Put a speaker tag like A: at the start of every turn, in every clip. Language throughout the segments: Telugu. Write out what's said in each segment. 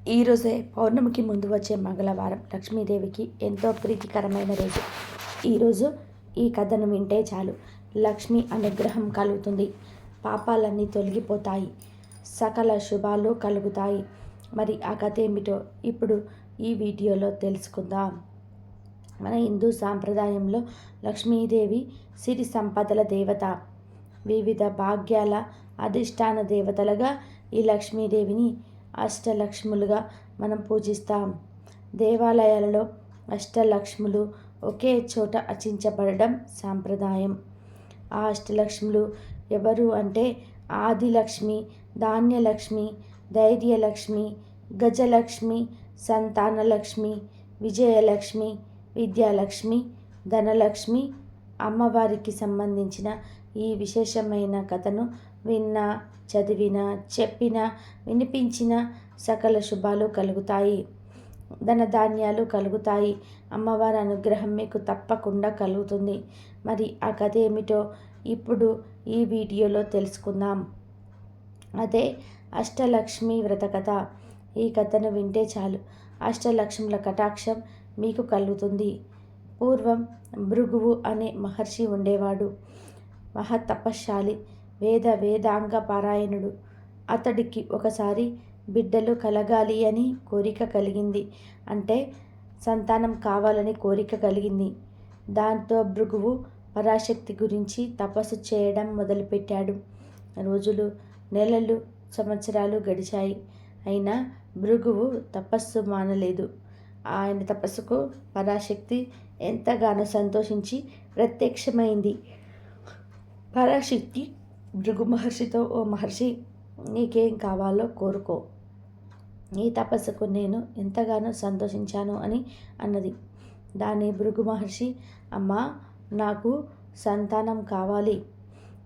A: ఈరోజే పౌర్ణమికి ముందు వచ్చే మంగళవారం లక్ష్మీదేవికి ఎంతో ప్రీతికరమైన రోజు. ఈరోజు ఈ కథను వింటే చాలు లక్ష్మి అనుగ్రహం కలుగుతుంది, పాపాలన్నీ తొలగిపోతాయి, సకల శుభాలు కలుగుతాయి. మరి ఆ కథ ఏమిటో ఇప్పుడు ఈ వీడియోలో తెలుసుకుందాం. మన హిందూ సాంప్రదాయంలో లక్ష్మీదేవి సిరి సంపదల దేవత, వివిధ భాగ్యాల అధిష్టాన దేవతలుగా ఈ లక్ష్మీదేవిని అష్టలక్ష్ములుగా మనం పూజిస్తాం. దేవాలయాలలో అష్టలక్ష్ములు ఒకే చోట అర్చించబడడం సాంప్రదాయం. ఆ అష్టలక్ష్ములు ఎవరు అంటే ఆదిలక్ష్మి, ధాన్యలక్ష్మి, ధైర్యలక్ష్మి, గజలక్ష్మి, సంతానలక్ష్మి, విజయలక్ష్మి, విద్యాలక్ష్మి, ధనలక్ష్మి. అమ్మవారికి సంబంధించిన ఈ విశేషమైన కథను విన్నా, చదివినా, చెప్పినా, వినిపించిన సకల శుభాలు కలుగుతాయి, ధనధాన్యాలు కలుగుతాయి. అమ్మవారి అనుగ్రహం మీకు తప్పకుండా కలుగుతుంది. మరి ఆ కథ ఏమిటో ఇప్పుడు ఈ వీడియోలో తెలుసుకుందాం. అదే అష్టలక్ష్మి వ్రత కథ. ఈ కథను వింటే చాలు అష్టలక్ష్ముల కటాక్షం మీకు కలుగుతుంది. పూర్వం భృగువు అనే మహర్షి ఉండేవాడు. మహాతపశ్శాలి, వేదాంగ పారాయణుడు. అతడికి ఒకసారి బిడ్డలు కలగాలి అని కోరిక కలిగింది. అంటే సంతానం కావాలని కోరిక కలిగింది. దాంతో భృగువు పరాశక్తి గురించి తపస్సు చేయడం మొదలుపెట్టాడు. రోజులు, నెలలు, సంవత్సరాలు గడిచాయి. అయినా భృగువు తపస్సు మానలేదు. ఆయన తపస్సుకు పరాశక్తి ఎంతగానో సంతోషించి ప్రత్యక్షమైంది. పరాశక్తి భృగు మహర్షితో, ఓ మహర్షి, నీకేం కావాలో కోరుకో, నీ తపస్సుకు నేను ఎంతగానో సంతోషించాను అని అన్నది. దాని భృగు మహర్షి, అమ్మా, నాకు సంతానం కావాలి,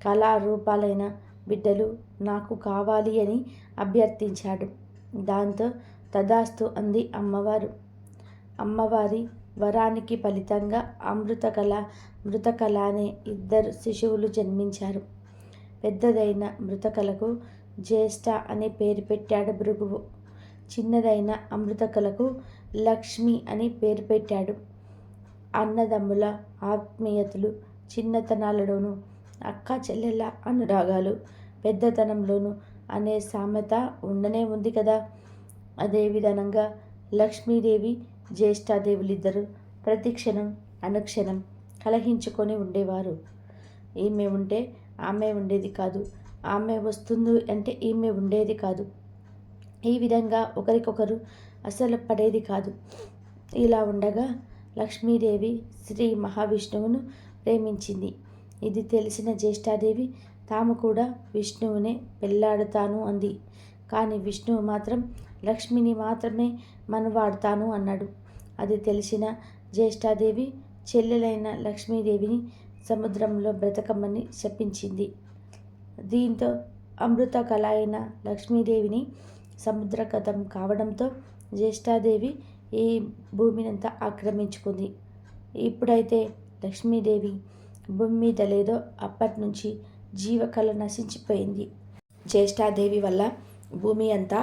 A: కళారూపాలైన బిడ్డలు నాకు కావాలి అని అభ్యర్థించాడు. దాంతో తదాస్తు అంది అమ్మవారు. అమ్మవారి వరానికి ఫలితంగా అమృతకళ, మృతకళ అనే ఇద్దరు శిశువులు జన్మించారు. పెద్దదైన మృతకళకు జ్యేష్ఠ అనే పేరు పెట్టాడు భృగువు. చిన్నదైన అమృతకళకు లక్ష్మి అని పేరు పెట్టాడు. అన్నదమ్ముల ఆత్మీయతలు చిన్నతనాలలోనూ, అక్క చెల్లెళ్ళ అనురాగాలు పెద్దతనంలోనూ అనే సామెత ఉండనే ఉంది కదా. అదే విధానంగా లక్ష్మీదేవి, జ్యేష్ఠాదేవులిద్దరూ ప్రతిక్షణం అనుక్షణం కలహించుకొని ఉండేవారు. ఈమె ఉంటే ఆమె ఉండేది కాదు, ఆమె వస్తుంది అంటే ఈమె ఉండేది కాదు. ఈ విధంగా ఒకరికొకరు అసలు పడేది కాదు. ఇలా ఉండగా లక్ష్మీదేవి శ్రీ మహావిష్ణువును ప్రేమించింది. ఇది తెలిసిన జ్యేష్ఠాదేవి తాము కూడా విష్ణువునే పెళ్లాడుతాను అంది. కానీ విష్ణువు మాత్రం లక్ష్మిని మాత్రమే మనవాడుతాను అన్నాడు. అది తెలిసిన జ్యేష్ఠాదేవి చెల్లెలైన లక్ష్మీదేవిని సముద్రంలో బ్రతకమని శపించింది. దీంతో అమృత కళ అయిన లక్ష్మీదేవిని సముద్రగతం కావడంతో జ్యేష్ఠాదేవి ఈ భూమినంతా ఆక్రమించుకుంది. ఇప్పుడైతే లక్ష్మీదేవి భూమి మీద లేదో అప్పటి నుంచి జీవకళ నశించిపోయింది. జ్యేష్ఠాదేవి వల్ల భూమి అంతా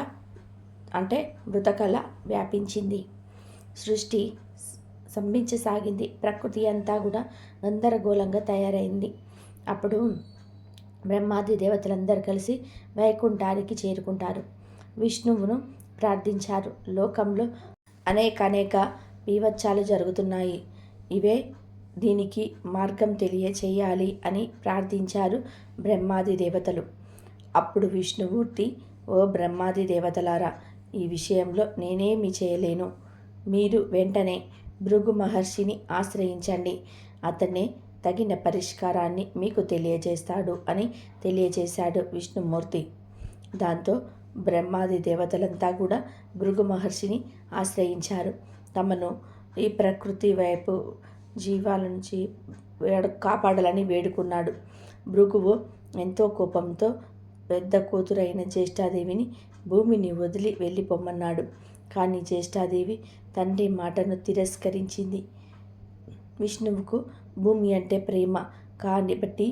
A: అంటే మృతకళ వ్యాపించింది. సృష్టి సంభించసాగింది. ప్రకృతి అంతా కూడా గందరగోళంగా తయారైంది. అప్పుడు బ్రహ్మాది దేవతలందరూ కలిసి వైకుంఠానికి చేరుకుంటారు. విష్ణువును ప్రార్థించారు. లోకంలో అనేక బీభత్సాలు జరుగుతున్నాయి, ఇవే దీనికి మార్గం తెలియచేయాలి అని ప్రార్థించారు బ్రహ్మాది దేవతలు. అప్పుడు విష్ణుమూర్తి, ఓ బ్రహ్మాది దేవతలారా, ఈ విషయంలో నేనేమి చేయలేను. మీరు వెంటనే భృగు మహర్షిని ఆశ్రయించండి, అతనే తగిన పరిష్కారాన్ని మీకు తెలియజేస్తాడు అని తెలియజేశాడు విష్ణుమూర్తి. దాంతో బ్రహ్మాది దేవతలంతా కూడా భృగు మహర్షిని ఆశ్రయించారు. తమను ఈ ప్రకృతి వైపు జీవాల నుంచి కాపాడాలని వేడుకున్నాడు. భృగువు ఎంతో కోపంతో పెద్ద కూతురైన జ్యేష్ఠాదేవిని భూమిని వదిలి వెళ్ళిపోమన్నాడు. కానీ జ్యేష్ఠాదేవి తండ్రి మాటను తిరస్కరించింది. విష్ణువుకు భూమి అంటే ప్రేమ, కాబట్టి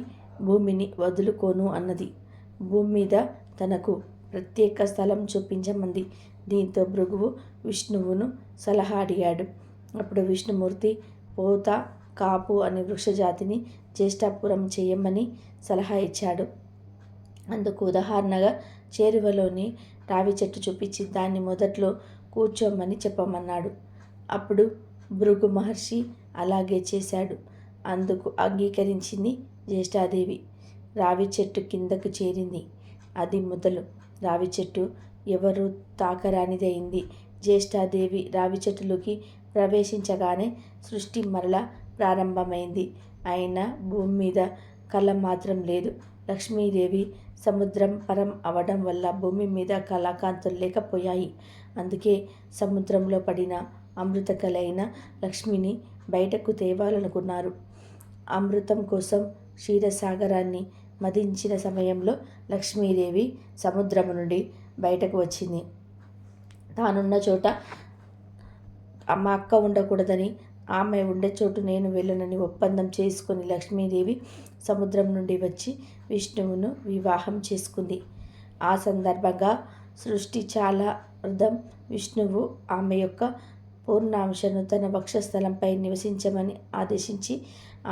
A: భూమిని వదులుకోను అన్నది. భూమి మీద తనకు ప్రత్యేక స్థలం చూపించమంది. దీంతో భృగువు విష్ణువును సలహా అడిగాడు. అప్పుడు విష్ణుమూర్తి పోత, కాపు అనే వృక్షజాతిని జ్యేష్ఠాపురం చేయమని సలహా ఇచ్చాడు. అందుకు ఉదాహరణగా చేరువలోని రావి చెట్టు చూపించి దాన్ని మొదట్లో కూర్చోమని చెప్పమన్నాడు. అప్పుడు భృగు మహర్షి అలాగే చేశాడు. అందుకు అంగీకరించింది జ్యేష్ఠాదేవి. రావి చెట్టు కిందకు చేరింది. అది మొదలు రావి చెట్టు ఎవరు తాకరానిదైంది. జ్యేష్ఠాదేవి రావి చెట్టులోకి ప్రవేశించగానే సృష్టి మరలా ప్రారంభమైంది. అయినా భూమి మీద కళ మాత్రం లేదు. లక్ష్మీదేవి సముద్రం పరం అవడం వల్ల భూమి మీద కళాకాంతులు లేకపోయాయి. అందుకే సముద్రంలో పడిన అమృత కలైన లక్ష్మిని బయటకు తేవాలనుకున్నారు. అమృతం కోసం క్షీరసాగరాన్ని మదించిన సమయంలో లక్ష్మీదేవి సముద్రము నుండి బయటకు వచ్చింది. తానున్న చోట మా అక్క ఉండకూడదని, ఆమె ఉండే చోటు నేను వెళ్ళనని ఒప్పందం చేసుకుని లక్ష్మీదేవి సముద్రం నుండి వచ్చి విష్ణువును వివాహం చేసుకుంది. ఆ సందర్భంగా సృష్టి చాలా అర్థం విష్ణువు ఆమె యొక్క పూర్ణాంశను తన వక్షస్థలంపై నివసించమని ఆదేశించి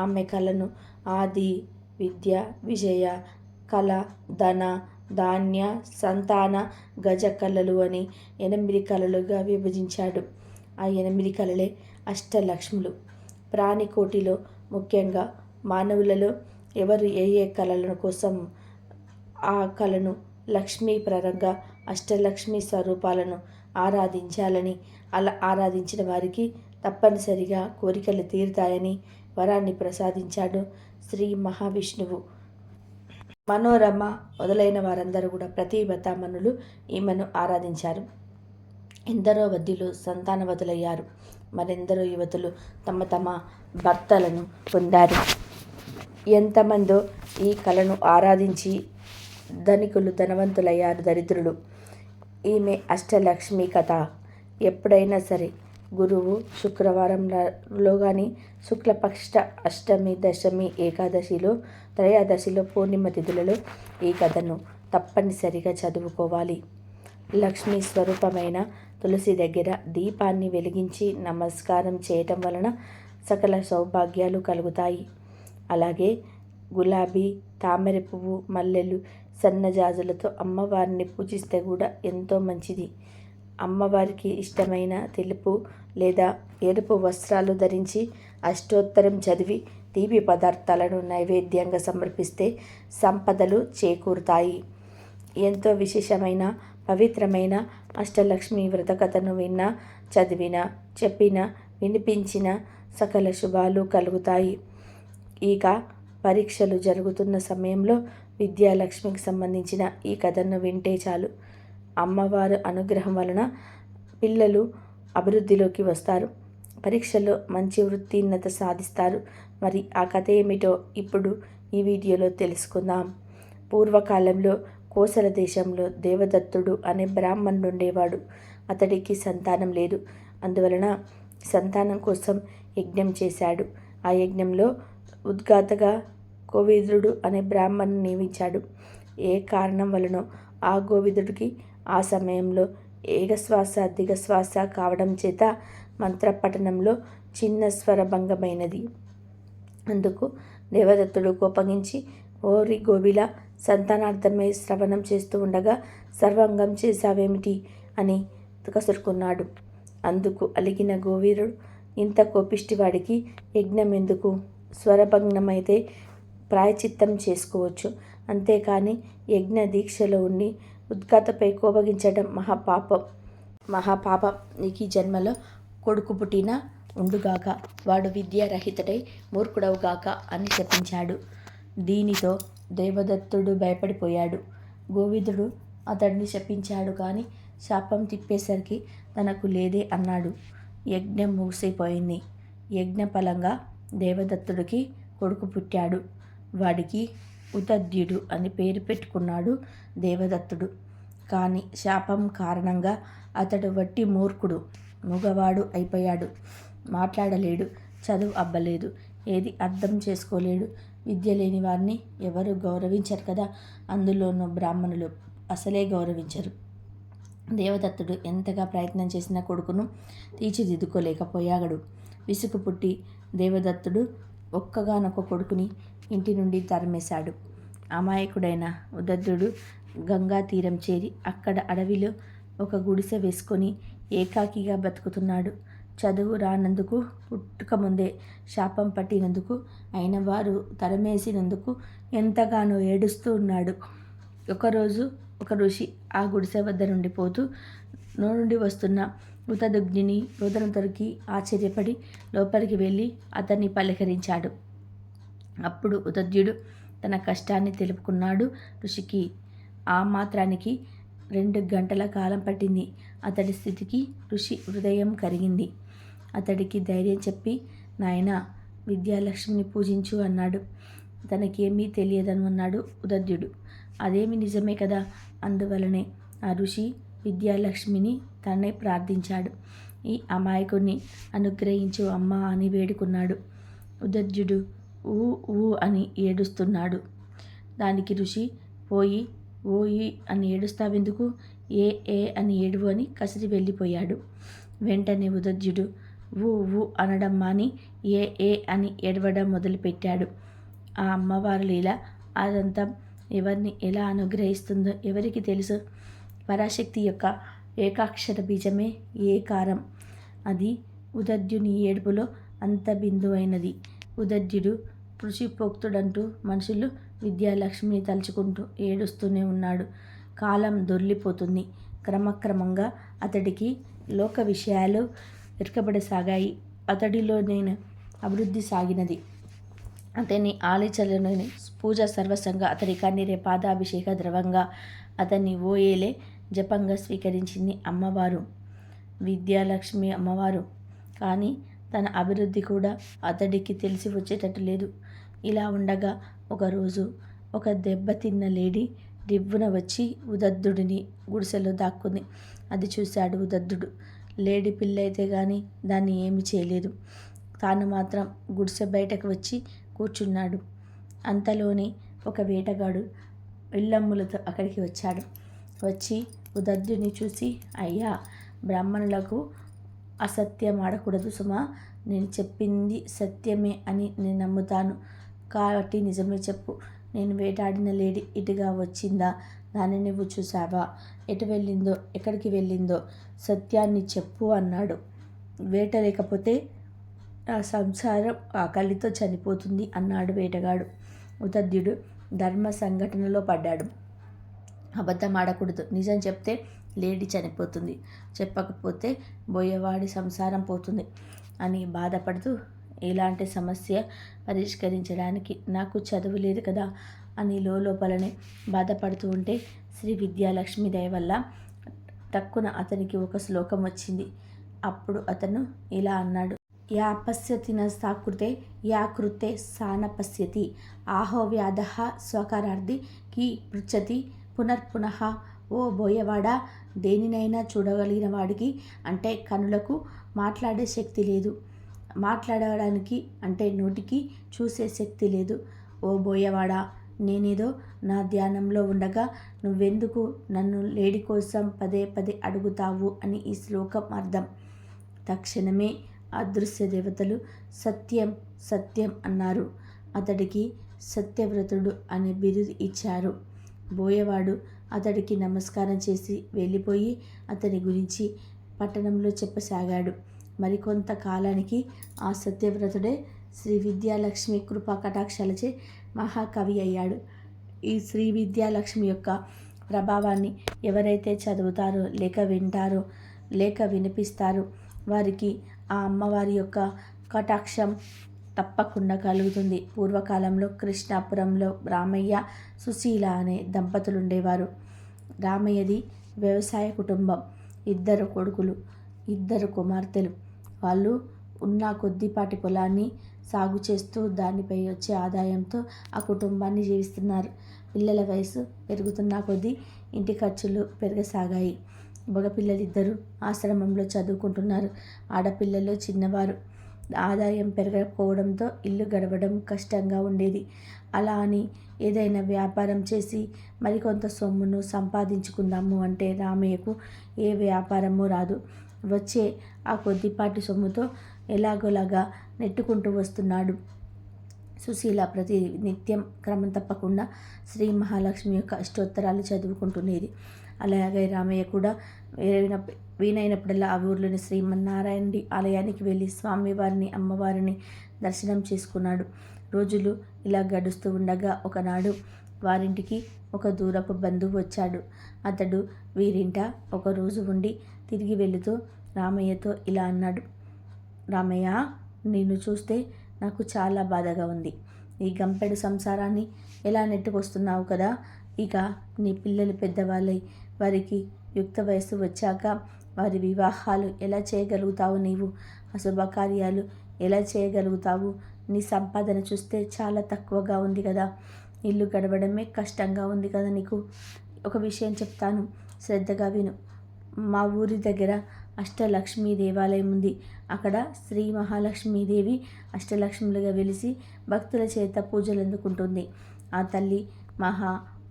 A: ఆమె కళను ఆది, విద్య, విజయ, కళ, ధన, ధాన్య, సంతాన, గజ కళలు అని 8 కళలుగా విభజించాడు. ఆ 8 కళలే అష్టలక్ష్ములు. ప్రాణికోటిలో ముఖ్యంగా మానవులలో ఎవరు ఏ ఏ కళల కోసం ఆ కళను లక్ష్మీపరంగా అష్టలక్ష్మి స్వరూపాలను ఆరాధించాలని, అలా ఆరాధించిన వారికి తప్పనిసరిగా కోరికలు తీరుతాయని వరాన్ని ప్రసాదించాడు శ్రీ మహావిష్ణువు. మనోరమ మొదలైన వారందరూ కూడా ప్రతిభతామనులు ఈమెను ఆరాధించారు. ఎందరో వద్యులు సంతానవతులయ్యారు. మరెందరో యువతులు తమ తమ భర్తలను పొందారు. ఎంతమందో ఈ కళను ఆరాధించి ధనికులు ధనవంతులయ్యారు, దరిద్రులు. ఈమె అష్టలక్ష్మి కథ. ఎప్పుడైనా సరే గురువు శుక్రవారంలో కానీ, శుక్లపక్ష అష్టమి, దశమి, ఏకాదశిలో, త్రయోదశిలో, పూర్ణిమ తిథులలో ఈ కథను తప్పనిసరిగా చదువుకోవాలి. లక్ష్మీ స్వరూపమైన తులసి దగ్గర దీపాన్ని వెలిగించి నమస్కారం చేయటం వలన సకల సౌభాగ్యాలు కలుగుతాయి. అలాగే గులాబీ, తామర పువ్వు, మల్లెలు, సన్నజాజులతో అమ్మవారిని పూజిస్తే కూడా ఎంతో మంచిది. అమ్మవారికి ఇష్టమైన తెలుపు లేదా ఎరుపు వస్త్రాలు ధరించి అష్టోత్తరం చదివి తీపి పదార్థాలను నైవేద్యంగా సమర్పిస్తే సంపదలు చేకూరుతాయి. ఎంతో విశేషమైన పవిత్రమైన అష్టలక్ష్మి వ్రత కథను విన్నా, చదివినా, చెప్పినా, వినిపించిన సకల శుభాలు కలుగుతాయి. ఇక పరీక్షలు జరుగుతున్న సమయంలో విద్యాలక్ష్మికి సంబంధించిన ఈ కథను వింటే చాలు. అమ్మవారు అనుగ్రహం వలన పిల్లలు అభివృద్ధిలోకి వస్తారు. పరీక్షలో మంచి ఉత్తీర్ణత సాధిస్తారు. మరి ఆ కథ ఏమిటో ఇప్పుడు ఈ వీడియోలో తెలుసుకుందాం. పూర్వకాలంలో కోసల దేశంలో దేవదత్తుడు అనే బ్రాహ్మణుడు ఉండేవాడు. అతడికి సంతానం లేదు. అందువలన సంతానం కోసం యజ్ఞం చేశాడు. ఆ యజ్ఞంలో ఉద్గాతగా గోవిదుడు అనే బ్రాహ్మణుని నియమించాడు. ఏ కారణం వలనో ఆ గోవిదుడికి ఆ సమయంలో ఏకశ్వాస దిగశ్వాస కావడం చేత మంత్రపఠనంలో చిన్న స్వరభంగమైనది. అందుకు దేవదత్తుడు కోపగించి, ఓరి గోవిల, సంతానార్థమై శ్రవణం చేస్తూ ఉండగా సర్వంగం చేశావేమిటి అని కసురుకున్నాడు. అందుకు అలిగిన గోవీరుడు, ఇంత కోపిష్టివాడికి యజ్ఞం ఎందుకు? స్వరభంగమైతే ప్రాయచిత్తం చేసుకోవచ్చు, అంతేకాని యజ్ఞ దీక్షలో ఉండి ఉద్గాతపై కోపగించడం మహాపాపం. నీకు ఈ జన్మలో కొడుకు పుట్టినా ఉండుగాక, వాడు విద్యారహితుడై మూర్ఖుడవుగాక అని శపించాడు. దీనితో దేవదత్తుడు భయపడిపోయాడు. గోవిదుడు అతడిని శపించాడు, కానీ శాపం తిప్పేసరికి తనకు లేదే అన్నాడు. యజ్ఞం ముగిసిపోయింది. యజ్ఞఫలంగా దేవదత్తుడికి కొడుకు పుట్టాడు. వాడికి ఉతద్యుడు అని పేరు పెట్టుకున్నాడు దేవదత్తుడు. కానీ శాపం కారణంగా అతడు వట్టి మూర్ఖుడు, మగవాడు అయిపోయాడు. మాట్లాడలేడు, చదువు అబ్బలేదు, ఏది అర్థం చేసుకోలేడు. విద్య లేని వారిని ఎవరు గౌరవించరు కదా, అందులోనూ బ్రాహ్మణులు అసలే గౌరవించరు. దేవదత్తుడు ఎంతగా ప్రయత్నం చేసినా కొడుకును తీర్చిదిద్దుకోలేకపోయాడు. విసుగు పుట్టి దేవదత్తుడు ఒక్కగానొక్క కొడుకుని ఇంటి నుండి తరిమేశాడు. అమాయకుడైన ఉదద్దుడు గంగా తీరం చేరి అక్కడ అడవిలో ఒక గుడిసె వేసుకొని ఏకాకిగా బతుకుతున్నాడు. చదువు రానందుకు, పుట్టుకముందే శాపం పట్టినందుకు, అయిన వారు తరమేసినందుకు ఎంతగానో ఏడుస్తూ ఉన్నాడు. ఒకరోజు ఒక ఋషి ఆ గుడిసె వద్ద నుండి పోతూ నుండి వస్తున్న ఉదదుగ్నిని రోదన దొరికి ఆశ్చర్యపడి లోపలికి వెళ్ళి అతన్ని పలకరించాడు. అప్పుడు ఉదద్యుడు తన కష్టాన్ని తెలుపుకున్నాడు ఋషికి. ఆ మాత్రానికి 2 గంటల కాలం పట్టింది. అతడి స్థితికి ఋషి హృదయం కరిగింది. అతడికి ధైర్యం చెప్పి, నాయనా, విద్యాలక్ష్మిని పూజించు అన్నాడు. తనకేమీ తెలియదను అన్నాడు ఉదద్యుడు. అదేమి నిజమే కదా. అందువలనే ఆ ఋషి విద్యాలక్ష్మిని తనే ప్రార్థించాడు. ఈ అమాయకుణ్ణి అనుగ్రహించు అమ్మా అని వేడుకున్నాడు. ఉదద్యుడు ఊ ఊ అని ఏడుస్తున్నాడు. దానికి ఋషి, పోయి ఓయి అని ఏడుస్తావెందుకు, ఏ ఏ అని ఏడువు అని కసిరి వెళ్ళిపోయాడు. వెంటనే ఉదద్యుడు ఊ ఊ అనడం మాని ఏ ఏ అని ఏడవడం మొదలుపెట్టాడు. ఆ అమ్మవారు లీల అదంతా ఎవరిని ఎలా అనుగ్రహిస్తుందో ఎవరికి తెలుసు. పరాశక్తి యొక్క ఏకాక్షర బీజమే ఏకారం. అది ఉదద్యుని ఏడుపులో అంత బిందువైనది. ఉదద్యుడు ఋషిపోక్తుడంటూ మనుషులు విద్యాలక్ష్మిని తలుచుకుంటూ ఏడుస్తూనే ఉన్నాడు. కాలం దొర్లిపోతుంది. క్రమక్రమంగా అతడికి లోక విషయాలు ఎరకబడసాగాయి. అతడిలో నేను అభివృద్ధి సాగినది. అతని ఆలోచనలోని పూజ సర్వస్వంగా అతడి కన్నీరే పాదాభిషేక ద్రవంగా, అతన్ని ఓయేలే జపంగా స్వీకరించింది అమ్మవారు, విద్యాలక్ష్మి అమ్మవారు. కానీ తన అభివృద్ధి కూడా అతడికి తెలిసి వచ్చేటట్టు లేదు. ఇలా ఉండగా ఒకరోజు ఒక దెబ్బతిన్న లేడీ రివ్వున వచ్చి ఉదద్దుడిని గుడిసెలో దాక్కుంది. అది చూశాడు ఉదద్దుడు. లేడీ పిల్ల అయితే కానీ దాన్ని ఏమీ చేయలేదు. తాను మాత్రం గుడిసె బయటకు వచ్చి కూర్చున్నాడు. అంతలోనే ఒక వేటగాడు ఇల్లమ్ములతో అక్కడికి వచ్చాడు. వచ్చి ఉదద్దుని చూసి, అయ్యా, బ్రాహ్మణులకు అసత్యం ఆడకూడదు సుమా. నేను చెప్పింది సత్యమే అని నేను నమ్ముతాను. కాబట్టి నిజమే చెప్పు. నేను వేటాడిన లేడీ ఇటుగా వచ్చిందా? దాన్ని నువ్వు చూసావా? ఎటు వెళ్ళిందో, ఎక్కడికి వెళ్ళిందో సత్యాన్ని చెప్పు అన్నాడు. వేట లేకపోతే ఆ సంసారం ఆకలితో చనిపోతుంది అన్నాడు వేటగాడు. ఉదద్యుడు ధర్మ సంఘటనలో పడ్డాడు. అబద్ధం ఆడకూడదు. నిజం చెప్తే లేడీ చనిపోతుంది, చెప్పకపోతే బోయేవాడి సంసారం పోతుంది అని బాధపడుతూ, ఇలాంటి సమస్య పరిష్కరించడానికి నాకు చదువు లేదు కదా అని లోపలనే బాధపడుతూ ఉంటే శ్రీ విద్యాలక్ష్మి దయ వల్ల టక్కున అతనికి ఒక శ్లోకం వచ్చింది. అప్పుడు అతను ఇలా అన్నాడు. యా పశ్యతి న సాకృతే యా కృతే సాన పశ్యతి ఆహో వ్యాధ స్వకారార్థి కీ పృచ్చతి పునఃపునః. ఓ బోయవాడా, దేనినైనా చూడగలిగిన వాడికి అంటే కనులకు మాట్లాడే శక్తి లేదు. మాట్లాడడానికి అంటే నోటికి చూసే శక్తి లేదు. ఓ బోయవాడా, నేనేదో నా ధ్యానంలో ఉండగా నువ్వెందుకు నన్ను లేడి కోసం పదే పదే అడుగుతావు అని ఈ శ్లోకం అర్థం. తక్షణమే అదృశ్య దేవతలు సత్యం సత్యం అన్నారు. అతడికి సత్యవ్రతుడు అనే బిరుదు ఇచ్చారు. బోయవాడు అతడికి నమస్కారం చేసి వెళ్ళిపోయి అతని గురించి పట్టణంలో చెప్పసాగాడు. మరికొంత కాలానికి ఆ సత్యవ్రతుడే శ్రీ విద్యాలక్ష్మి కృపా కటాక్షాలచే మహాకవి అయ్యాడు. ఈ శ్రీ విద్యాలక్ష్మి యొక్క ప్రభావాన్ని ఎవరైతే చదువుతారో, లేక వింటారో, లేక వినిపిస్తారో వారికి ఆ అమ్మవారి యొక్క కటాక్షం తప్పకుండా కలుగుతుంది. పూర్వకాలంలో కృష్ణాపురంలో రామయ్య, సుశీల అనే దంపతులు ఉండేవారు. రామయ్యది వ్యవసాయ కుటుంబం. 2 కొడుకులు, 2 కుమార్తెలు. వాళ్ళు ఉన్న కొద్దిపాటి పొలాన్ని సాగు చేస్తూ దానిపై వచ్చే ఆదాయంతో ఆ కుటుంబాన్ని జీవిస్తున్నారు. పిల్లల వయసు పెరుగుతున్న కొద్దీ ఇంటి ఖర్చులు పెరగసాగాయి. మగపిల్లలిద్దరూ ఆశ్రమంలో చదువుకుంటున్నారు. ఆడపిల్లలు చిన్నవారు. ఆదాయం పెరగకపోవడంతో ఇల్లు గడవడం కష్టంగా ఉండేది. అలా అని ఏదైనా వ్యాపారం చేసి మరికొంత సొమ్మును సంపాదించుకుందాము అంటే రామయ్యకు ఏ వ్యాపారము రాదు. వచ్చే ఆ కొద్దిపాటి సొమ్ముతో ఎలాగోలాగా నెట్టుకుంటూ వస్తున్నాడు. సుశీల ప్రతి నిత్యం క్రమం తప్పకుండా శ్రీ మహాలక్ష్మి యొక్క అష్టోత్తరాలు చదువుకుంటునేది. అలాగే రామయ్య కూడా వీలైనప్పుడల్లా ఆ ఊర్లోని శ్రీమన్నారాయణుడి ఆలయానికి వెళ్ళి స్వామివారిని అమ్మవారిని దర్శనం చేసుకున్నాడు. రోజులు ఇలా గడుస్తూ ఉండగా ఒకనాడు వారింటికి ఒక దూరపు బంధువు వచ్చాడు. అతడు వీరింట ఒకరోజు ఉండి తిరిగి వెళుతూ రామయ్యతో ఇలా అన్నాడు. రామయ్య, నిన్ను చూస్తే నాకు చాలా బాధగా ఉంది. ఈ గంపెడు సంసారాన్ని ఎలా నెట్టుకొస్తున్నావు కదా. ఇక నీ పిల్లలు పెద్దవాళ్ళై వారికి యుక్త వయస్సు వచ్చాక వారి వివాహాలు ఎలా చేయగలుగుతావు? నీవు అశుభకార్యాలు ఎలా చేయగలుగుతావు? నీ సంపాదన చూస్తే చాలా తక్కువగా ఉంది కదా. ఇల్లు గడవడమే కష్టంగా ఉంది కదా నీకు. ఒక విషయం చెప్తాను, శ్రద్ధగా విను. మా ఊరి దగ్గర అష్టలక్ష్మీ దేవాలయం ఉంది. అక్కడ శ్రీ మహాలక్ష్మీదేవి అష్టలక్ష్ములుగా వెలిసి భక్తుల చేత పూజలు అందుకుంటుంది. ఆ తల్లి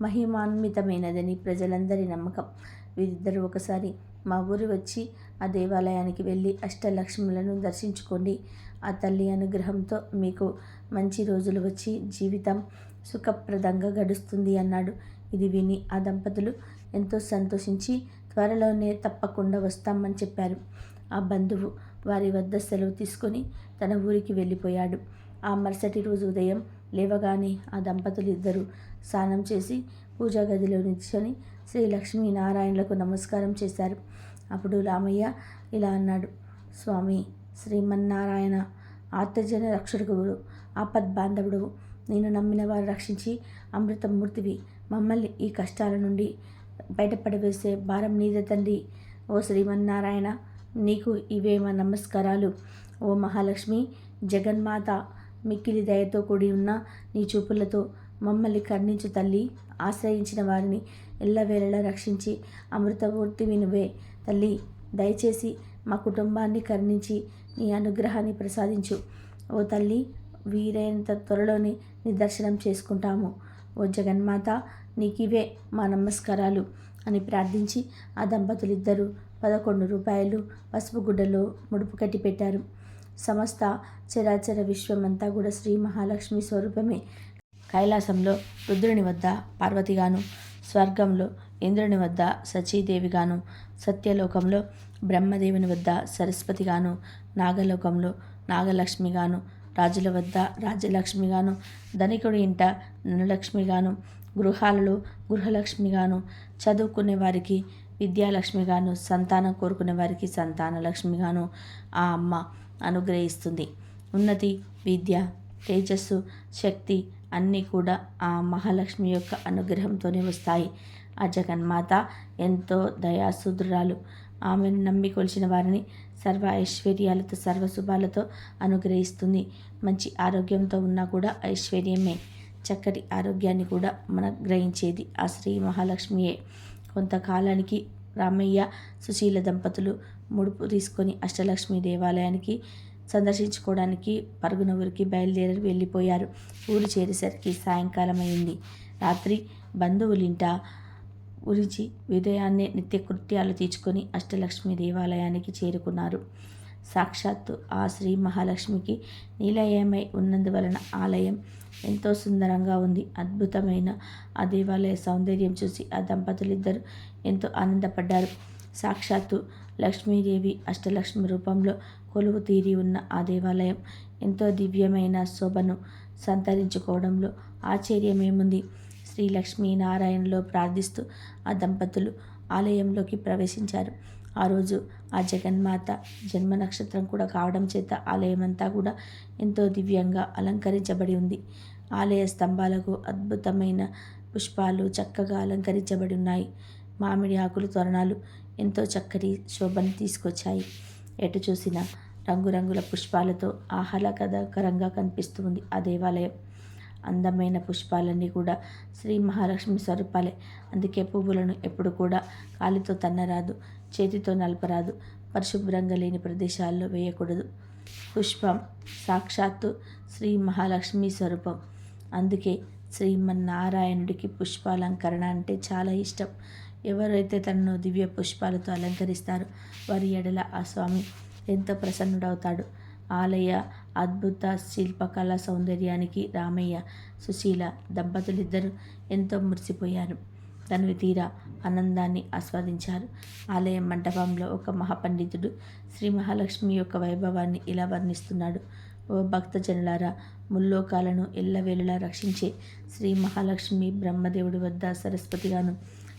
A: మహిమాన్వితమైనదని ప్రజలందరి నమ్మకం. వీరిద్దరూ ఒకసారి మా ఊరు వచ్చి ఆ దేవాలయానికి వెళ్ళి అష్టలక్ష్ములను దర్శించుకోండి. ఆ తల్లి అనుగ్రహంతో మీకు మంచి రోజులు వచ్చి జీవితం సుఖప్రదంగా గడుస్తుంది అన్నాడు. ఇది విని ఆ దంపతులు ఎంతో సంతోషించి త్వరలోనే తప్పకుండా వస్తామని చెప్పారు. ఆ బంధువు వారి వద్ద సెలవు తీసుకొని తన ఊరికి వెళ్ళిపోయాడు. ఆ మరుసటి రోజు ఉదయం లేవగానే ఆ దంపతులు ఇద్దరు స్నానం చేసి పూజా గదిలో నిల్చొని శ్రీ లక్ష్మీనారాయణులకు నమస్కారం చేశారు. అప్పుడు రామయ్య ఇలా అన్నాడు. స్వామి శ్రీమన్నారాయణ, ఆర్తజన రక్షకుడు, ఆపద్బాంధవుడు, నేను నమ్మిన వారు రక్షించి అమృతమూర్తివి. మమ్మల్ని ఈ కష్టాల నుండి బయటపడవేసే భారం నీదే తండ్రి. ఓ శ్రీమన్నారాయణ, నీకు ఇవే మా నమస్కారాలు. ఓ మహాలక్ష్మి జగన్మాత, మిక్కిలి దయతో కూడి ఉన్న నీ చూపులతో మమ్మల్ని కరుణించు తల్లి. ఆశ్రయించిన వారిని ఎల్లవేళలా రక్షించి అమృతమూర్తివి నువ్వే తల్లి. దయచేసి మా కుటుంబాన్ని కరుణించి నీ అనుగ్రహాన్ని ప్రసాదించు. ఓ తల్లి, వీలైనంత త్వరలోనే నీ దర్శనం చేసుకుంటాము. ఓ జగన్మాత, నీకివే మా నమస్కారాలు అని ప్రార్థించి ఆ దంపతులిద్దరూ 11 రూపాయలు పసుపు గుడ్డలో ముడుపు కట్టి పెట్టారు. సమస్త చరాచర విశ్వమంతా కూడా శ్రీ మహాలక్ష్మి స్వరూపమే. కైలాసంలో రుద్రుని వద్ద పార్వతిగాను, స్వర్గంలో ఇంద్రుని వద్ద సచీదేవిగాను, సత్యలోకంలో బ్రహ్మదేవుని వద్ద సరస్వతిగాను, నాగలోకంలో నాగలక్ష్మిగాను, రాజుల వద్ద రాజ్యలక్ష్మిగాను, ధనికుడి ఇంట ధనలక్ష్మిగాను, గృహాలలో గృహలక్ష్మిగాను, చదువుకునే వారికి విద్యాలక్ష్మిగాను, సంతానం కోరుకునే వారికి సంతానలక్ష్మిగాను ఆ అమ్మ అనుగ్రహిస్తుంది. ఉన్నతి, విద్య, తేజస్సు, శక్తి అన్నీ కూడా ఆ మహాలక్ష్మి యొక్క అనుగ్రహంతోనే వస్తాయి. ఆ జగన్మాత ఎంతో దయాసుద్రురాలు. ఆమెను నమ్మి కొలిచిన వారిని సర్వ ఐశ్వర్యాలతో సర్వశుభాలతో అనుగ్రహిస్తుంది. మంచి ఆరోగ్యంతో ఉన్నా కూడా ఐశ్వర్యమే. చక్కటి ఆరోగ్యాన్ని కూడా మనకు గ్రహించేది ఆ శ్రీ మహాలక్ష్మియే. కొంతకాలానికి రామయ్య, సుశీల దంపతులు ముడుపు తీసుకొని అష్టలక్ష్మి దేవాలయానికి సందర్శించుకోవడానికి పరుగున ఊరికి బయలుదేరి వెళ్ళిపోయారు. ఊరు చేరేసరికి సాయంకాలం అయింది. రాత్రి బంధువులింట ఉరిచి ఉదయాన్నే నిత్యకృత్యాలు తీర్చుకొని అష్టలక్ష్మి దేవాలయానికి చేరుకున్నారు. సాక్షాత్తు ఆ శ్రీ మహాలక్ష్మికి నిలయమై ఉన్నందువలన ఆలయం ఎంతో సుందరంగా ఉంది. అద్భుతమైన ఆ దేవాలయ సౌందర్యం చూసి ఆ దంపతులిద్దరూ ఎంతో ఆనందపడ్డారు. సాక్షాత్తు లక్ష్మీదేవి అష్టలక్ష్మి రూపంలో కొలువు తీరి ఉన్న ఆ దేవాలయం ఎంతో దివ్యమైన శోభను సంతరించుకోవడంలో ఆశ్చర్యమేముంది. శ్రీ లక్ష్మీనారాయణలో ప్రార్థిస్తూ ఆ దంపతులు ఆలయంలోకి ప్రవేశించారు. ఆ రోజు ఆ జగన్మాత జన్మ నక్షత్రం కూడా కావడం చేత ఆలయమంతా కూడా ఎంతో దివ్యంగా అలంకరించబడి ఉంది. ఆలయ స్తంభాలకు అద్భుతమైన పుష్పాలు చక్కగా అలంకరించబడి ఉన్నాయి. మామిడి ఆకులు తోరణాలు ఎంతో చక్కటి శోభను తీసుకొచ్చాయి. ఎటు చూసిన రంగురంగుల పుష్పాలతో ఆహ్లాదకరంగా కనిపిస్తుంది ఆ దేవాలయం. అందమైన పుష్పాలన్నీ కూడా శ్రీ మహాలక్ష్మి స్వరూపాలే. అందుకే పువ్వులను ఎప్పుడు కూడా కాలితో తన్నరాదు, చేతితో నలపరాదు. పరిశుభ్రంగా లేని ప్రదేశాల్లో వేయకూడదు. పుష్పం సాక్షాత్తు శ్రీ మహాలక్ష్మి స్వరూపం. అందుకే శ్రీమన్నారాయణుడికి పుష్పాలంకరణ అంటే చాలా ఇష్టం. ఎవరైతే తనను దివ్య పుష్పాలతో అలంకరిస్తారో వారి ఎడల ఆ స్వామి ఎంతో ప్రసన్నుడవుతాడు. ఆలయ అద్భుత శిల్పకళా సౌందర్యానికి రామయ్య, సుశీల దంపతులిద్దరూ ఎంతో మురిసిపోయారు. తనివి తీరా ఆనందాన్ని ఆస్వాదించారు. ఆలయ మంటపంలో ఒక మహాపండితుడు శ్రీ మహాలక్ష్మి యొక్క వైభవాన్ని ఇలా వర్ణిస్తున్నాడు. ఓ భక్తజనులారా, ముల్లోకాలను ఎల్లవేళలా రక్షించే శ్రీ మహాలక్ష్మి బ్రహ్మదేవుడి వద్ద సరస్వతిగాను,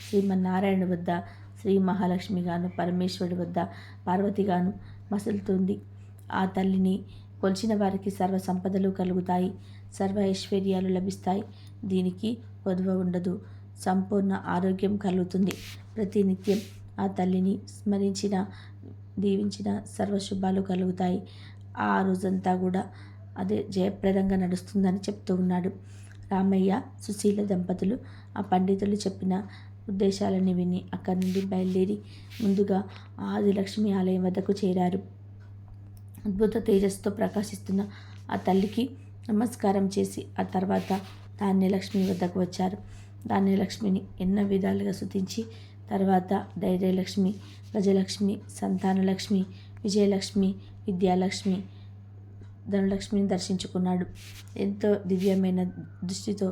A: శ్రీమన్నారాయణుడి వద్ద శ్రీ మహాలక్ష్మిగాను, పరమేశ్వరుడి వద్ద పార్వతిగాను మసులుతుంది. ఆ తల్లిని కొలిచిన వారికి సర్వ సంపదలు కలుగుతాయి, సర్వ ఐశ్వర్యాలు లభిస్తాయి. దీనికి కొదువ ఉండదు. సంపూర్ణ ఆరోగ్యం కలుగుతుంది. ప్రతినిత్యం ఆ తల్లిని స్మరించిన, దీవించిన సర్వశుభాలు కలుగుతాయి. ఆ రోజంతా కూడా అదే జయప్రదంగా నడుస్తుందని చెప్తూ ఉన్నాడు. రామయ్య, సుశీల దంపతులు ఆ పండితులు చెప్పిన ఉద్దేశాలని విని అక్కడి నుండి బయలుదేరి ముందుగా ఆదిలక్ష్మి ఆలయం వద్దకు చేరారు. అద్భుత తేజస్సుతో ప్రకాశిస్తున్న ఆ తల్లికి నమస్కారం చేసి ఆ తర్వాత ధాన్యలక్ష్మి వద్దకు వచ్చారు. ధాన్యలక్ష్మిని ఎన్నో విధాలుగా స్తుతించి తర్వాత ధైర్యలక్ష్మి, గజలక్ష్మి, సంతానలక్ష్మి, విజయలక్ష్మి, విద్యాలక్ష్మి, ధనలక్ష్మిని దర్శించుకున్నాడు. ఎంతో దివ్యమైన దృష్టితో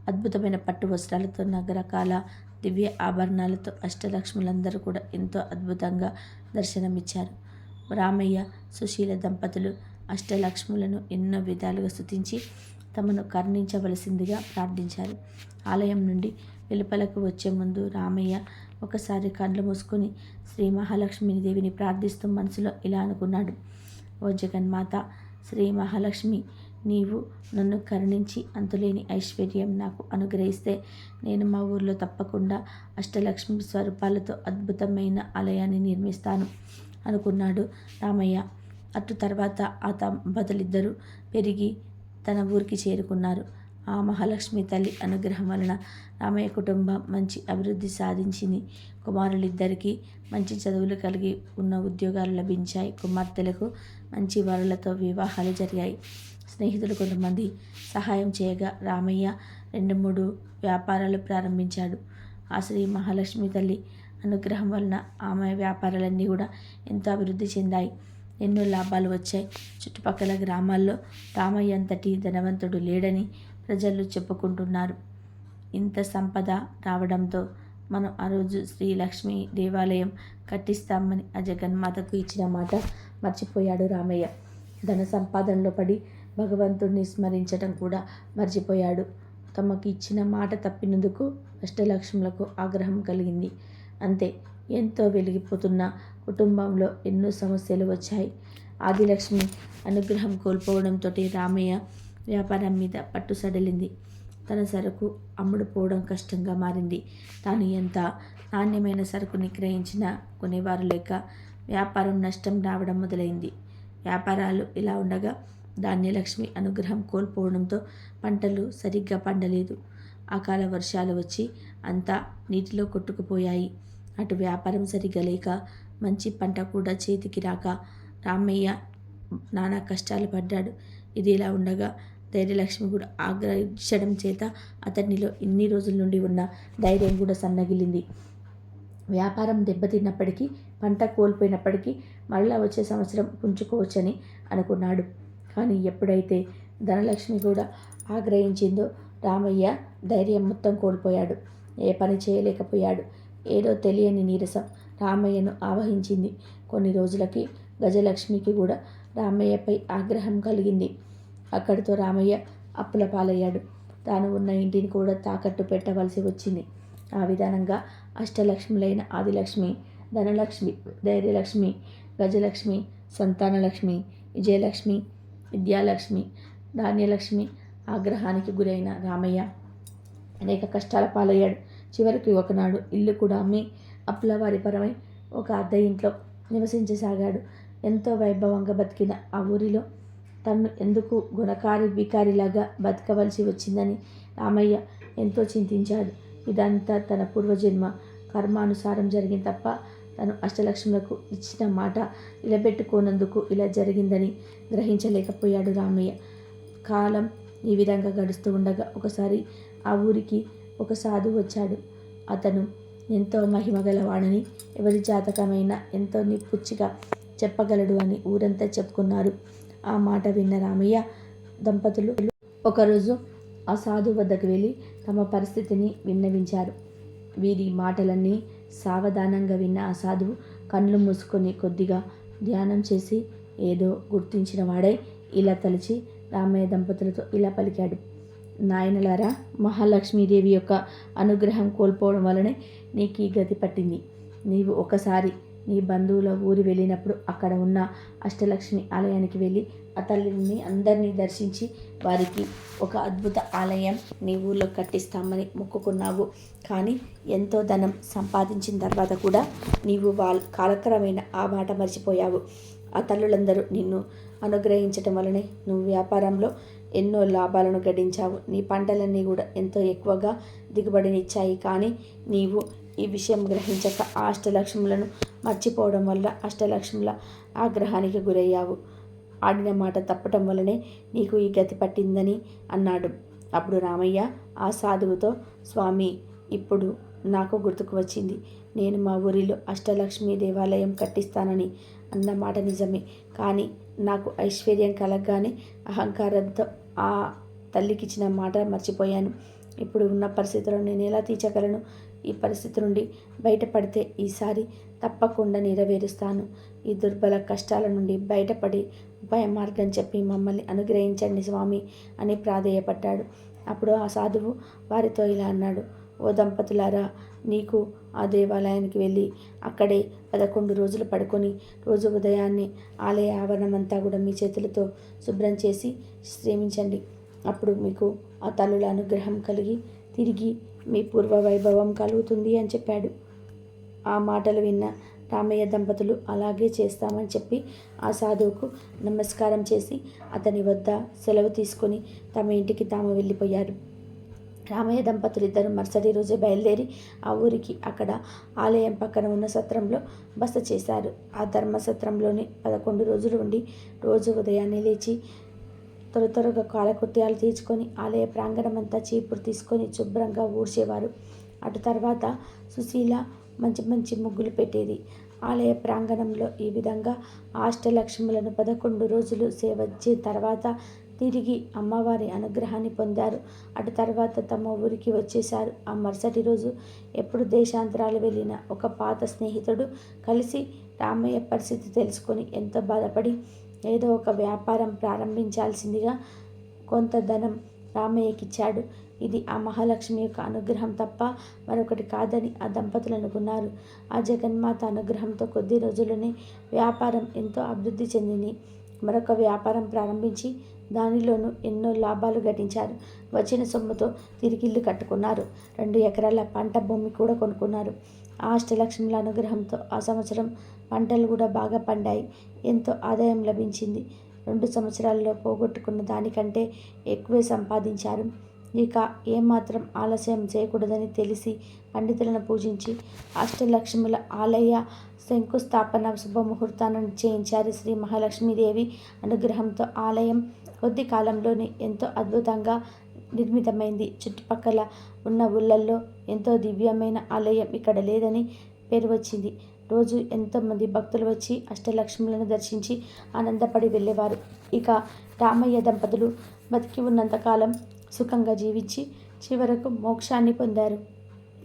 A: అద్భుతమైన పట్టు వస్త్రాలతో, నగరకాల దివ్య ఆభరణాలతో అష్టలక్ష్ములందరూ కూడా ఎంతో అద్భుతంగా దర్శనమిచ్చారు. రామయ్య, సుశీల దంపతులు అష్టలక్ష్ములను ఎన్నో విధాలుగా స్తుతించి తమను కరుణించవలసిందిగా ప్రార్థించారు. ఆలయం నుండి వెలుపలకు వచ్చే ముందు రామయ్య ఒకసారి కళ్ళు మూసుకొని శ్రీ మహాలక్ష్మి దేవిని ప్రార్థిస్తూ మనసులో ఇలా అనుకున్నాడు. ఓ జగన్మాత శ్రీ మహాలక్ష్మి, నీవు నన్ను కరుణించి అంతులేని ఐశ్వర్యం నాకు అనుగ్రహిస్తే నేను మా ఊర్లో తప్పకుండా అష్టలక్ష్మి స్వరూపాలతో అద్భుతమైన ఆలయాన్ని నిర్మిస్తాను అనుకున్నాడు రామయ్య. అటు తర్వాత ఆ దంపతులిద్దరూ పెరిగి తన ఊరికి చేరుకున్నారు. ఆ మహాలక్ష్మి తల్లి అనుగ్రహం వలన రామయ్య కుటుంబం మంచి అభివృద్ధి సాధించింది. కుమారులిద్దరికీ మంచి చదువులు కలిగి ఉన్న ఉద్యోగాలు లభించాయి. కుమార్తెలకు మంచి వరులతో వివాహాలు జరిగాయి. స్నేహితులు కొంతమంది సహాయం చేయగా రామయ్య 2-3 వ్యాపారాలు ప్రారంభించాడు. ఆ శ్రీ మహాలక్ష్మి తల్లి అనుగ్రహం వలన ఆమె వ్యాపారాలన్నీ కూడా ఎంతో అభివృద్ధి చెందాయి. ఎన్నో లాభాలు వచ్చాయి. చుట్టుపక్కల గ్రామాల్లో రామయ్య అంతటి ధనవంతుడు లేడని ప్రజలు చెప్పుకుంటున్నారు. ఇంత సంపద రావడంతో మనం ఆ రోజు శ్రీలక్ష్మి దేవాలయం కట్టిస్తామని ఆ జగన్మాతకు ఇచ్చిన మాట మర్చిపోయాడు రామయ్య. ధన సంపాదనలో పడి భగవంతుడిని స్మరించడం కూడా మర్చిపోయాడు. తమకు ఇచ్చిన మాట తప్పినందుకు అష్టలక్ష్ములకు ఆగ్రహం కలిగింది. అంతే, ఎంతో వెలిగిపోతున్న కుటుంబంలో ఎన్నో సమస్యలు వచ్చాయి. ఆదిలక్ష్మి అనుగ్రహం కోల్పోవడంతో రామయ్య వ్యాపారం మీద పట్టు సడలింది. తన సరుకు అమ్ముడుపోవడం కష్టంగా మారింది. తాను ఎంత నాణ్యమైన సరుకుని గ్రహించినా కొనేవారు లేక వ్యాపారం నష్టం రావడం మొదలైంది. వ్యాపారాలు ఇలా ఉండగా ధాన్యలక్ష్మి అనుగ్రహం కోల్పోవడంతో పంటలు సరిగ్గా పండలేదు. అకాల వర్షాలు వచ్చి అంతా నీటిలో కొట్టుకుపోయాయి. అటు వ్యాపారం సరిగ్గా లేక మంచి పంట కూడా చేతికి రాక రామయ్య నానా కష్టాలు పడ్డాడు. ఇది ఇలా ఉండగా ధైర్యలక్ష్మి కూడా ఆగ్రహించడం చేత అతనిలో ఇన్ని రోజుల నుండి ఉన్న ధైర్యం కూడా సన్నగిల్లింది. వ్యాపారం దెబ్బతిన్నప్పటికీ, పంట కోల్పోయినప్పటికీ మరలా వచ్చే సంవత్సరం పుంజుకోవచ్చని అనుకున్నాడు. కానీ ఎప్పుడైతే ధనలక్ష్మి కూడా ఆగ్రహించిందో రామయ్య ధైర్యం మొత్తం కోల్పోయాడు. ఏ పని చేయలేకపోయాడు. ఏదో తెలియని నీరసం రామయ్యను ఆవహించింది. కొన్ని రోజులకి గజలక్ష్మికి కూడా రామయ్యపై ఆగ్రహం కలిగింది. అక్కడితో రామయ్య అప్పుల పాలయ్యాడు. తాను ఉన్న ఇంటిని కూడా తాకట్టు పెట్టవలసి వచ్చింది. ఆ విధానంగా అష్టలక్ష్ములైన ఆదిలక్ష్మి, ధనలక్ష్మి, ధైర్యలక్ష్మి, గజలక్ష్మి, సంతానలక్ష్మి, విజయలక్ష్మి, విద్యాలక్ష్మి, ధాన్యలక్ష్మి ఆగ్రహానికి గురైన రామయ్య అనేక కష్టాల పాలయ్యాడు. చివరికి ఒకనాడు ఇల్లు కూడా అమ్మి అప్పుల వారి పరమై ఒక అద్దె ఇంట్లో నివసించసాగాడు. ఎంతో వైభవంగా బతికిన ఆ ఊరిలో తను ఎందుకు గుణకారి బికారిలాగా బతకవలసి వచ్చిందని రామయ్య ఎంతో చింతించాడు. ఇదంతా తన పూర్వజన్మ కర్మానుసారం జరిగింది తప్ప తను అష్టలక్ష్ములకు ఇచ్చిన మాట నిలబెట్టుకోనందుకు ఇలా జరిగిందని గ్రహించలేకపోయాడు రామయ్య. కాలం ఈ విధంగా గడుస్తూ ఉండగా ఒకసారి ఆ ఊరికి ఒక సాధువు వచ్చాడు. అతను ఎంతో మహిమ గలవాడని, ఎవరి జాతకమైనా ఎంతో నిప్పుచ్చిగా చెప్పగలడు అని ఊరంతా చెప్పుకున్నారు. ఆ మాట విన్న రామయ్య దంపతులు ఒకరోజు ఆ సాధువు వద్దకు వెళ్ళి తమ పరిస్థితిని విన్నవించారు. వీరి మాటలన్నీ సావధానంగా విన్న ఆ సాధువు కళ్ళు మూసుకొని కొద్దిగా ధ్యానం చేసి ఏదో గుర్తించిన వాడై ఇలా తలచి రామయ్య దంపతులతో ఇలా పలికాడు. నాయనలారా, మహాలక్ష్మీదేవి యొక్క అనుగ్రహం కోల్పోవడం వలనే నీకు ఈ గతి పట్టింది. నీవు ఒకసారి నీ బంధువుల ఊరు వెళ్ళినప్పుడు అక్కడ ఉన్న అష్టలక్ష్మి ఆలయానికి వెళ్ళి ఆ తల్లిని అందరినీ దర్శించి వారికి ఒక అద్భుత ఆలయం నీ ఊళ్ళో కట్టిస్తామని మొక్కుకున్నావు. కానీ ఎంతో ధనం సంపాదించిన తర్వాత కూడా నీవు కాలక్రమేణా ఆ మాట మర్చిపోయావు. ఆ తల్లులందరూ నిన్ను అనుగ్రహించటం వలనే నువ్వు వ్యాపారంలో ఎన్నో లాభాలను గడించావు. నీ పంటలన్నీ కూడా ఎంతో ఎక్కువగా దిగుబడినిచ్చాయి. కానీ నీవు ఈ విషయం గ్రహించక ఆ అష్టలక్ష్ములను మర్చిపోవడం వల్ల అష్టలక్ష్ముల ఆగ్రహానికి గురయ్యావు. ఆడిన మాట తప్పటం వల్లనే నీకు ఈ గతి పట్టిందని అన్నాడు. అప్పుడు రామయ్య ఆ సాధువుతో, స్వామి, ఇప్పుడు నాకు గుర్తుకు వచ్చింది. నేను మా ఊరిలో అష్టలక్ష్మి దేవాలయం కట్టిస్తానని అన్న మాట నిజమే. కానీ నాకు ఐశ్వర్యం కలగగానే అహంకారంతో ఆ తల్లికిచ్చిన మాట మర్చిపోయాను. ఇప్పుడు ఉన్న పరిస్థితులను నేను ఎలా తీర్చగలను? ఈ పరిస్థితి నుండి బయటపడితే ఈసారి తప్పకుండా నెరవేరుస్తాను. ఈ దుర్బల కష్టాల నుండి బయటపడి ఉపాయ మార్గం చెప్పి మమ్మల్ని అనుగ్రహించండి స్వామి అని ప్రాధేయపడ్డాడు. అప్పుడు ఆ సాధువు వారితో ఇలా అన్నాడు. ఓ దంపతులారా, నీకు ఆ దేవాలయానికి వెళ్ళి అక్కడే 11 రోజులు పడుకొని రోజు ఉదయాన్నే ఆలయ ఆవరణమంతా కూడా మీ చేతులతో శుభ్రం చేసి శ్రమించండి. అప్పుడు మీకు ఆ తల్లుల అనుగ్రహం కలిగి తిరిగి మీ పూర్వ వైభవం కలుగుతుంది అని చెప్పాడు. ఆ మాటలు విన్న రామయ్య దంపతులు అలాగే చేస్తామని చెప్పి ఆ సాధువుకు నమస్కారం చేసి అతని వద్ద సెలవు తీసుకొని తమ ఇంటికి తాము వెళ్ళిపోయారు. రామయ్య దంపతులు ఇద్దరు మరుసటి రోజే బయలుదేరి ఆ ఊరికి అక్కడ ఆలయం పక్కన ఉన్న సత్రంలో బస చేశారు. ఆ ధర్మసత్రంలోనే 11 రోజులు ఉండి రోజు ఉదయాన్నే లేచి త్వరగా కాలకృత్యాలు తీర్చుకొని ఆలయ ప్రాంగణమంతా చీపురు తీసుకొని శుభ్రంగా ఊడ్చేవారు. అటు తర్వాత సుశీల మంచి ముగ్గులు పెట్టేది. ఆలయ ప్రాంగణంలో ఈ విధంగా అష్టలక్ష్ములను 11 రోజులు సేవించిన తర్వాత తిరిగి అమ్మవారి అనుగ్రహాన్ని పొందారు. అటు తర్వాత తమ ఊరికి వచ్చేశారు. ఆ మరుసటి రోజు ఎప్పుడు దేశాంతరాలు వెళ్ళిన ఒక పాత స్నేహితుడు కలిసి రామయ్య పరిస్థితి తెలుసుకొని ఎంతో బాధపడి ఏదో ఒక వ్యాపారం ప్రారంభించాల్సిందిగా కొంత ధనం రామయ్యకిచ్చాడు. ఇది ఆ మహాలక్ష్మి యొక్క అనుగ్రహం తప్ప మరొకటి కాదని ఆ దంపతులు అనుకున్నారు. ఆ జగన్మాత అనుగ్రహంతో కొద్ది రోజుల్లోనే వ్యాపారం ఎంతో అభివృద్ధి చెందింది. మరొక వ్యాపారం ప్రారంభించి దానిలోనూ ఎన్నో లాభాలు గడించారు. వచ్చిన సొమ్ముతో తిరిగిల్లు కట్టుకున్నారు. 2 ఎకరాల పంట భూమి కూడా కొనుక్కున్నారు. ఆ అష్టలక్ష్ముల అనుగ్రహంతో ఆ సంవత్సరం పంటలు కూడా బాగా పండాయి. ఎంతో ఆదాయం లభించింది. 2 సంవత్సరాల్లో పోగొట్టుకున్న దానికంటే ఎక్కువే సంపాదించారు. ఇక ఏమాత్రం ఆలస్యం చేయకూడదని తెలిసి పండితులను పూజించి అష్టలక్ష్ముల ఆలయ శంకుస్థాపన శుభముహూర్తాన్ని నిశ్చయించారు. శ్రీ మహాలక్ష్మీదేవి అనుగ్రహంతో ఆలయం కొద్ది కాలంలోనే ఎంతో అద్భుతంగా నిర్మితమైంది. చుట్టుపక్కల ఉన్న ఊళ్ళల్లో ఎంతో దివ్యమైన ఆలయం ఇక్కడ లేదని పేరు వచ్చింది. రోజు ఎంతోమంది భక్తులు వచ్చి అష్టలక్ష్ములను దర్శించి ఆనందపడి వెళ్ళేవారు. ఇక రామయ్య దంపతులు బతికి ఉన్నంతకాలం సుఖంగా జీవించి చివరకు మోక్షాన్ని పొందారు.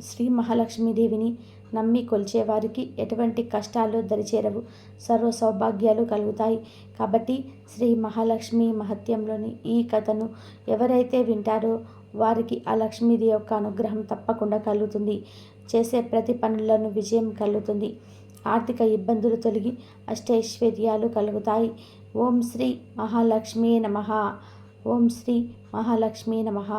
A: శ్రీ మహాలక్ష్మీదేవిని నమ్మి కొలిచేవారికి ఎటువంటి కష్టాలు దరిచేరవు, సర్వ సౌభాగ్యాలు కలుగుతాయి. కాబట్టి శ్రీ మహాలక్ష్మి మహత్యంలోని ఈ కథను ఎవరైతే వింటారో వారికి ఆ లక్ష్మీదేవి యొక్క అనుగ్రహం తప్పకుండా కలుగుతుంది. చేసే ప్రతి పనులను విజయం కలుగుతుంది. ఆర్థిక ఇబ్బందులు తొలగి అష్టైశ్వర్యాలు కలుగుతాయి. ఓం శ్రీ మహాలక్ష్మీ నమః. ఓం శ్రీ మహాలక్ష్మీ నమః.